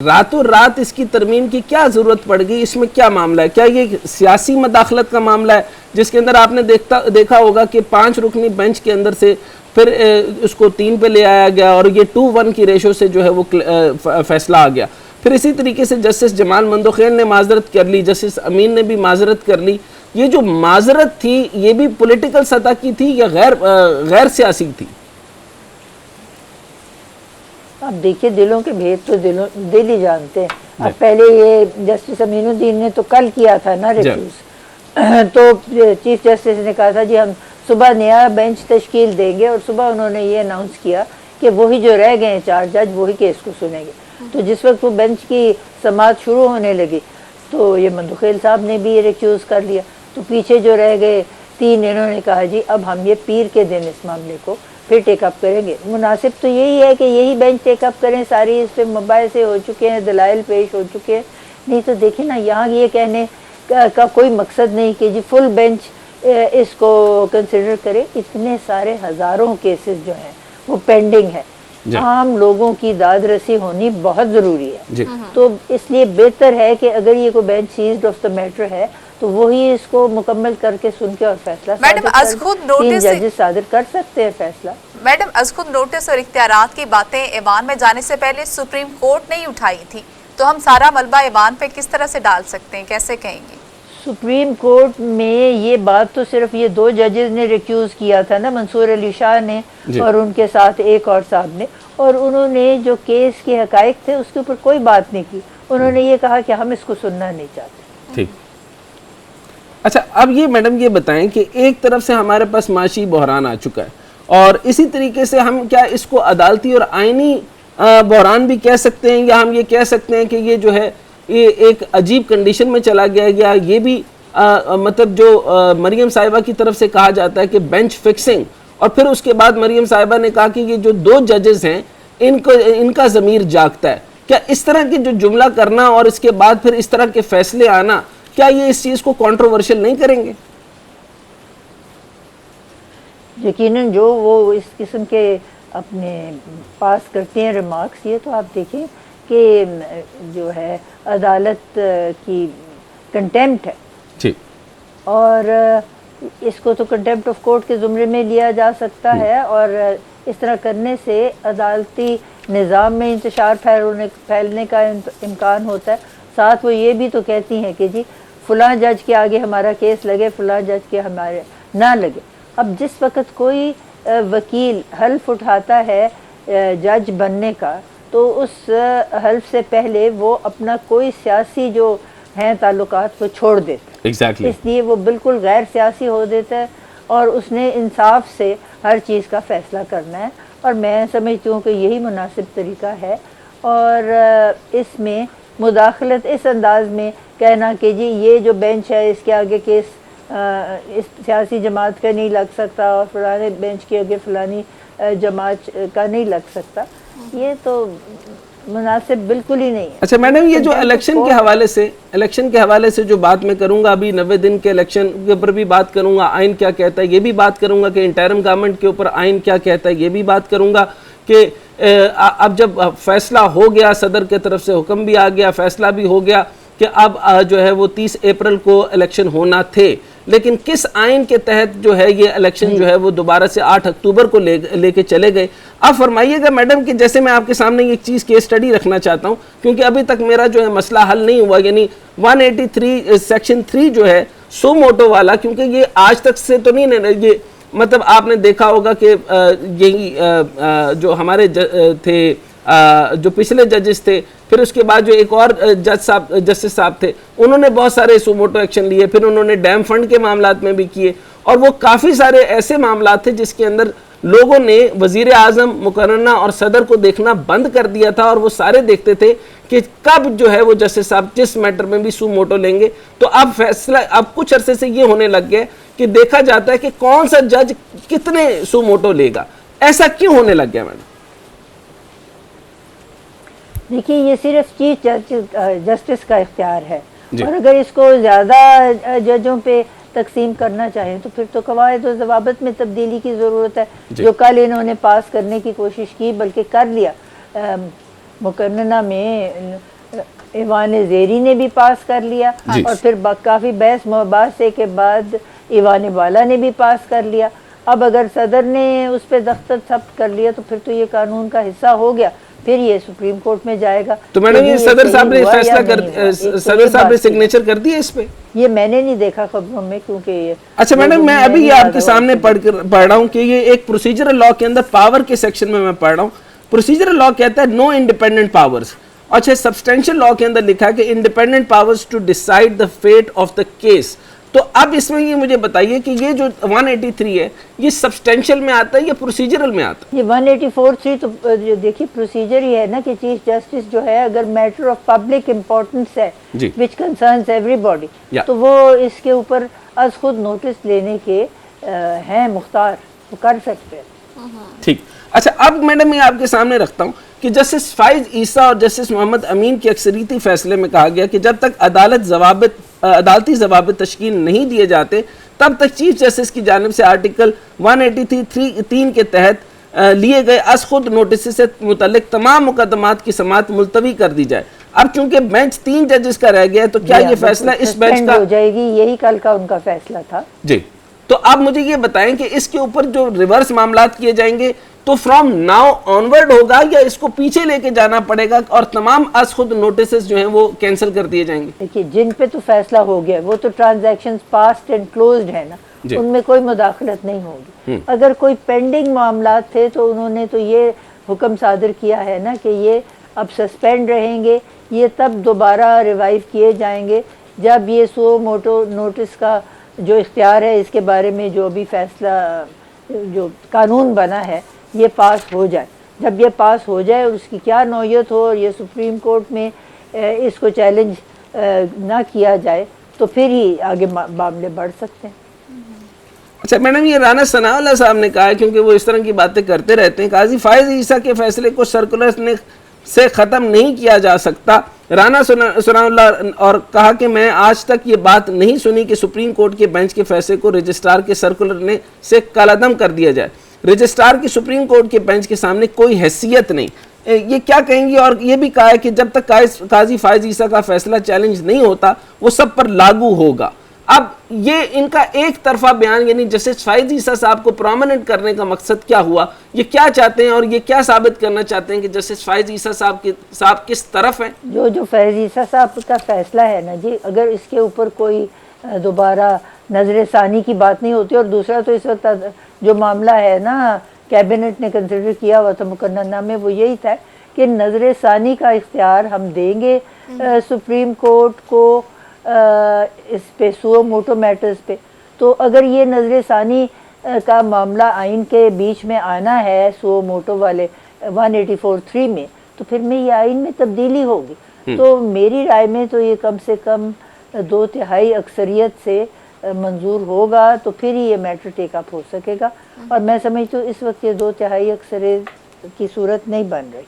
रातों रात इसकी तरमीम की क्या जरूरत पड़ गई? इसमें क्या मामला है? क्या ये सियासी मदाखलत का मामला है जिसके अंदर आपने देखा होगा कि 5 रुकनी बेंच के अंदर से फिर उसको 3 पे ले आया गया और ये 2-1 की रेशो से जो है वो फैसला आ गया। फिर इसी तरीके से जस्टिस जमाल मंदोखेल ने माजरत कर ली, जस्टिस अमीन ने भी माजरत कर ली। ये जो माजरत थी ये भी पॉलिटिकल सतह की थी या गैर सियासी थी? अब देखिए, दिलों के भेद तो दिल ही जानते हैं। अब पहले ये जस्टिस अमीनुद्दीन ने तो कल किया था ना रिफ्यूज, तो चीफ जस्टिस ने कहा था जी हम सुबह नया बेंच तश्कील देंगे, और सुबह उन्होंने ये अनाउंस किया कि वही जो रह गए 4 जज वही केस को सुनेंगे। तो जिस वक्त वो बेंच की समाअत शुरू होने लगी तो ये मंदोखेल साहब ने भी ये रिफ्यूज कर लिया। तो पीछे जो रह गए 3, इन्होंने कहा जी अब हम ये पीर के दिन इस मामले को फिर टेकअप करेंगे। मुनासिब तो यही है कि यही बेंच टेकअप करें, सारी इस पर मोबाइल से हो चुके हैं, दलाइल पेश हो चुके हैं। नहीं तो देखिए ना, यहाँ ये कहने का कोई मकसद नहीं कि जी फुल बेंच इसको कंसिडर करे। इतने सारे हज़ारों केसेस जो हैं वो पेंडिंग है, आम लोगों की दाद रसी होनी बहुत ज़रूरी है। तो इसलिए बेहतर है कि अगर ये कोई bench seized of the matter है तो वही इसको मुकम्मल करके सुन के और फैसला मैडम अज खुद नोटिस जजेस सादर कर सकते हैं फैसला। मैडम अज खुद नोटिस और इख्तियारात की बातें ऐवान में जाने से पहले सुप्रीम कोर्ट नहीं उठाई थी, तो हम सारा मलबा ऐवान पे किस तरह से डाल सकते हैं, कैसे कहेंगे? सुप्रीम कोर्ट में ये बात तो सिर्फ ये 2 जजेस ने रिक्यूज किया था ना, मंसूर अली शाह ने और उनके साथ एक और साहब ने, और उन्होंने जो केस के हकाइक थे उसके ऊपर कोई बात नहीं की। उन्होंने ये कहा कि हम इसको सुनना नहीं चाहते। ठीक। अच्छा, अब ये मैडम ये बताएं कि एक तरफ से हमारे पास माशी बहरान आ चुका है और इसी तरीके से हम क्या इसको अदालती और आईनी बहरान भी कह सकते हैं, या हम ये कह सकते हैं कि ये जो है ये एक अजीब कंडीशन में चला गया। ये भी मतलब जो मरियम साहिबा की तरफ से कहा जाता है कि बेंच फिक्सिंग, और फिर उसके बाद मरियम साहिबा ने कहा कि ये जो 2 जजेस हैं इनका ज़मीर जागता है। क्या इस तरह की जो जुमला करना और इसके बाद फिर इस तरह के फैसले आना, क्या ये इस चीज़ को कंट्रोवर्शियल नहीं करेंगे? यकीनन जो वो इस किस्म के अपने पास करते हैं रिमार्क्स, ये तो आप देखें कि जो है अदालत की कंटेम्प्ट है जी, और इसको तो कंटेम्प्ट ऑफ कोर्ट के ज़ुमरे में लिया जा सकता है, और इस तरह करने से अदालती निज़ाम में इंतशार फैलने का इम्कान होता है। साथ वो ये भी तो कहती हैं कि जी फ़लाँ जज के आगे हमारा केस लगे, फ़लाँ जज के हमारे ना लगे। अब जिस वक़्त कोई वकील हल्फ उठाता है जज बनने का, तो उस हल्फ से पहले वो अपना कोई सियासी जो हैं ताल्लुकात वो छोड़ देता है। Exactly. इसलिए वो बिल्कुल गैर सियासी हो देता है और उसने इंसाफ से हर चीज़ का फ़ैसला करना है, और मैं समझती हूँ कि यही मुनासिब तरीका है। और इसमें मुदाखलत इस अंदाज में कहना कि जी ये जो बेंच है इसके आगे केस इस सियासी जमात का नहीं लग सकता और फलाने बेंच के आगे फलानी जमात का नहीं लग सकता, ये तो मुनासिब बिल्कुल ही नहीं है। अच्छा मैडम, ये जो इलेक्शन के हवाले से जो बात मैं करूंगा, अभी 90 दिन के इलेक्शन के ऊपर भी बात करूंगा, आइन क्या कहता है ये भी बात करूंगा, कि इंटरिम गवर्नमेंट के ऊपर आइन क्या कहता है ये भी बात करूंगा, कि अब जब फैसला हो गया, सदर की तरफ से हुक्म भी आ गया, फैसला भी हो गया कि अब जो है वो 30 अप्रैल को इलेक्शन होना थे, लेकिन किस आइन के तहत जो है ये इलेक्शन जो है वो दोबारा से 8 अक्टूबर को लेके चले गए। अब फरमाइएगा मैडम कि जैसे मैं आपके सामने एक चीज़ केस स्टडी रखना चाहता हूँ, क्योंकि अभी तक मेरा जो है मसला हल नहीं हुआ, यानी 183 सेक्शन 3 जो है सो मोटो वाला, क्योंकि ये आज तक से तो नहीं, ये मतलब आपने देखा होगा कि यही जो हमारे थे जो पिछले जजेस थे, फिर उसके बाद जो एक और जस्टिस साहब थे, उन्होंने बहुत सारे सुमोटो एक्शन लिए, फिर उन्होंने डैम फंड के मामलात में भी किए, और वो काफ़ी सारे ऐसे मामलात थे जिसके अंदर लोगों ने वज़ीर आज़म, मुकर्रना और सदर को देखना बंद कर दिया था, और वो सारे देखते थे कि कब जो है वो जस्टिस साहब जिस मैटर में भी सुमोटो लेंगे। तो अब फैसला अब कुछ अरसे से ये होने लग गया कि देखा जाता है कि कौन सा जज कितने सुमोटो लेगा। ऐसा क्यों होने लग गया मैडम? देखिए, ये सिर्फ चीफ जस्टिस का इख्तियार है, और अगर इसको ज़्यादा जजों पे तकसीम करना चाहें तो फिर तो कवायद और ज़वाबित में तब्दीली की ज़रूरत है, जो कल इन्होंने पास करने की कोशिश की, बल्कि कर लिया। मुकन्नना में ईवान ज़ेरी ने भी पास कर लिया जी। और फिर काफ़ी बहस मुबासे के बाद ईवान वाला ने भी पास कर लिया। अब अगर सदर ने उस पर दस्तखत थब्त कर लिया तो फिर तो ये कानून का हिस्सा हो गया, फिर ये सुप्रीम कोर्ट में जाएगा। तो मैडम ये सदर साहब ने फैसला कर, सदर साहब ने सिग्नेचर सिग्नेचर कर दिया इस पे? ये मैंने नहीं देखा खबरों में, क्योंकि ये अच्छा मैडम, मैं अभी ये आपके सामने पढ़ रहा हूँ कि ये एक प्रोसीजरल लॉ के अंदर पावर के सेक्शन में मैं पढ़ रहा हूँ। प्रोसीजरल लॉ कहता है नो इंडिपेंडेंट पावर्स। अच्छा, सब्सटेंशियल लॉ के अंदर लिखा है कि independent powers to decide the fate of the case. तो अब इसमें ये मुझे बताइए कि ये जो 183 है ये सब्सटेंशियल में आता है या प्रोसीजरल में आता है? ये 184(3 तो देखिए प्रोसीजर ही है ना कि चीफ जस्टिस जो है अगर मैटर ऑफ पब्लिक इम्पोर्टेंस है जी। विच कंसर्न्स एवरीबॉडी, या। तो वो इसके ऊपर अज खुद नोटिस लेने के हैं मुख्तार, वो कर सकते हैं। ठीक। अच्छा, अब मैडम मैं आपके सामने रखता हूं कि जस्टिस फाइज ईसा और जस्टिस मोहम्मद अमीन के अक्सरियती फैसले में कहा गया कि जब तक अदालती जवाबित तश्कील नहीं दिए जाते तब तक चीफ जस्टिस की जानिब से आर्टिकल 183(3) के तहत लिए गए अज खुद नोटिस से मुतल्लिक तमाम मुकदमात की समाअत मुलतवी कर दी जाए। अब चूंकि बेंच 3 जजेस का रह गया है तो क्या ये फैसला इस बेंच का हो जाएगी? यही कल का उनका फैसला था जी। तो आप मुझे ये बताएं कि इसके ऊपर जो रिवर्स मामलात किए जाएंगे तो फ्रॉम नाउ ऑनवर्ड होगा या इसको पीछे लेके जाना पड़ेगा और तमाम अज खुद नोटिस जो हैं वो कैंसिल कर दिए जाएंगे? देखिए, जिन पे तो फैसला हो गया वो तो ट्रांजैक्शंस पास्ट एंड क्लोज्ड है ना, उनमें कोई मुदाखलत नहीं होगी। अगर कोई पेंडिंग मामलात थे तो उन्होंने तो ये हुक्म सादर किया है ना कि ये अब सस्पेंड रहेंगे, ये तब दोबारा रिवाइव किए जाएंगे जब ये सो मोटो नोटिस का जो इख्तियार है इसके बारे में जो भी फैसला जो कानून बना है ये पास हो जाए। जब ये पास हो जाए और उसकी क्या नौयत हो और ये सुप्रीम कोर्ट में इसको चैलेंज ना किया जाए तो फिर ही आगे मामले बढ़ सकते हैं। अच्छा मैडम, ये राना सनाउल्लाह साहब ने कहा है, क्योंकि वो इस तरह की बातें करते रहते हैं, काजी फाइज ईसा के फैसले को सर्कुलर से ख़त्म नहीं किया जा सकता। राना सनाउल्लाह और कहा कि मैं आज तक ये बात नहीं सुनी कि सुप्रीम कोर्ट के बेंच के फैसले को रजिस्ट्रार के सर्कुलर से कलअदम कर दिया जाए। रजिस्ट्रार की सुप्रीम कोर्ट के बेंच के सामने कोई हैसियत नहीं। ये क्या कहेंगी? और ये भी कहा है कि जब तक काजी फाइज ईसा का फैसला चैलेंज नहीं होता वो सब पर लागू होगा। अब ये इनका एक तरफा बयान, यानी जस्टिस फाइज ईसा साहब को प्रोमिनेंट करने का मकसद क्या हुआ? ये क्या चाहते हैं और ये क्या साबित करना चाहते हैं कि जस्टिस फाइज ईसा साहब किस तरफ हैं? जो फाइज ईसा साहब का फैसला है ना जी, अगर इसके ऊपर कोई दोबारा नजर सानी की बात नहीं होती, और दूसरा तो इस वक्त जो मामला है ना कैबिनेट ने कंसिडर किया हुआ था मुकन्नना में, वो यही था कि नजर सानी का इख्तियार हम देंगे सुप्रीम कोर्ट को इस पे सुओ मोटो मैटर्स पे। तो अगर ये नजर सानी का मामला आइन के बीच में आना है सुओ मोटो वाले 184(3) में, तो फिर में ये आइन में तब्दीली होगी। तो मेरी राय में तो ये कम से कम 2/3 अक्सरियत से मंजूर होगा, तो फिर ही ये मैटर टेक अप हो सकेगा। और मैं समझती हूँ इस वक्त ये 2/3 अक्सरियत की सूरत नहीं बन रही।